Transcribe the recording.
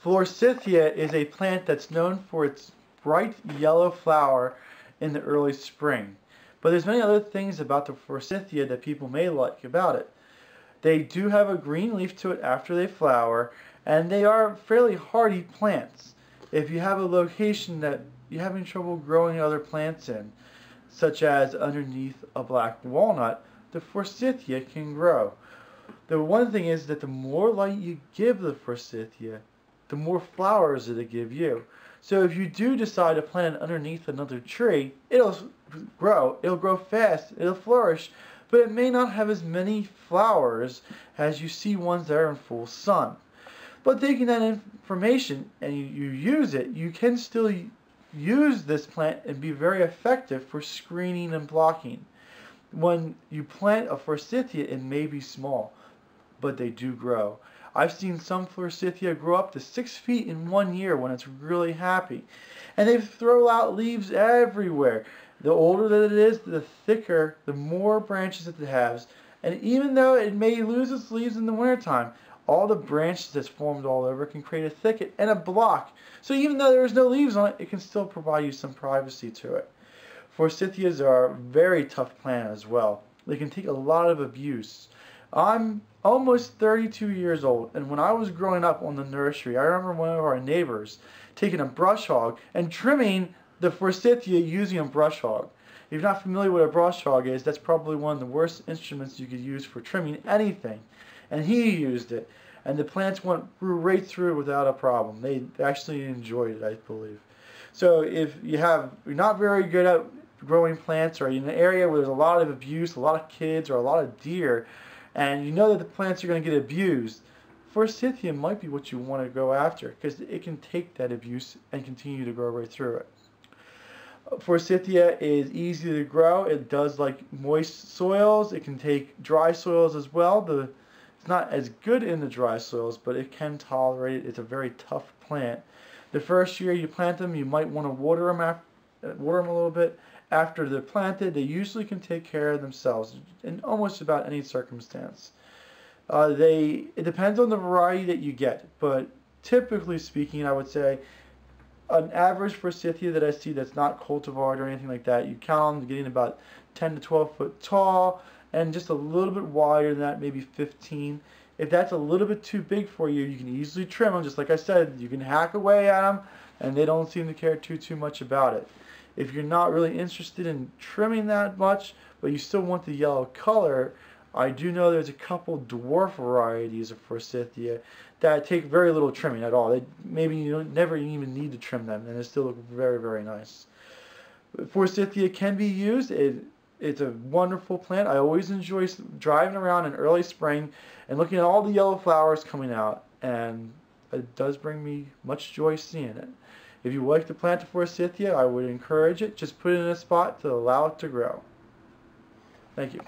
Forsythia is a plant that's known for its bright yellow flower in the early spring. But there's many other things about the Forsythia that people may like about it. They do have a green leaf to it after they flower, and they are fairly hardy plants. If you have a location that you're having trouble growing other plants in, such as underneath a black walnut, the Forsythia can grow. The one thing is that the more light you give the Forsythia, the more flowers it'll give you. So if you do decide to plant it underneath another tree, it'll grow fast, it'll flourish, but it may not have as many flowers as you see ones that are in full sun. But taking that information and you use it, you can still use this plant and be very effective for screening and blocking. When you plant a Forsythia, it may be small, but they do grow. I've seen some Forsythia grow up to 6 feet in 1 year when it's really happy. And they throw out leaves everywhere. The older that it is, the thicker, the more branches that it has. And even though it may lose its leaves in the wintertime, all the branches that's formed all over can create a thicket and a block. So even though there's no leaves on it, it can still provide you some privacy to it. Forsythias are a very tough plant as well. They can take a lot of abuse. I'm almost 32 years old, and when I was growing up on the nursery, I remember one of our neighbors taking a brush hog and trimming the Forsythia using a brush hog. If you're not familiar with what a brush hog is, that's probably one of the worst instruments you could use for trimming anything. And he used it, and the plants grew right through without a problem. They actually enjoyed it, I believe. So if you're not very good at growing plants, or in an area where there's a lot of abuse, a lot of kids, or a lot of deer, and you know that the plants are going to get abused, Forsythia might be what you want to go after, because it can take that abuse and continue to grow right through it. Forsythia is easy to grow. It does like moist soils. It can take dry soils as well. It's not as good in the dry soils, but it can tolerate it. It's a very tough plant. The first year you plant them, you might want to water them a little bit. After they're planted, they usually can take care of themselves in almost about any circumstance. It depends on the variety that you get, but typically speaking, I would say an average Forsythia that I see that's not cultivared or anything like that, you count on them getting about 10 to 12 foot tall and just a little bit wider than that, maybe 15. If that's a little bit too big for you, you can easily trim them. Just like I said, you can hack away at them, and they don't seem to care too much about it. If you're not really interested in trimming that much, but you still want the yellow color, I do know there's a couple dwarf varieties of Forsythia that take very little trimming at all. Maybe you don't never even need to trim them, and they still look very, very nice. Forsythia can be used. It's a wonderful plant. I always enjoy driving around in early spring and looking at all the yellow flowers coming out, and it does bring me much joy seeing it. If you like to plant a Forsythia, I would encourage it. Just put it in a spot to allow it to grow. Thank you.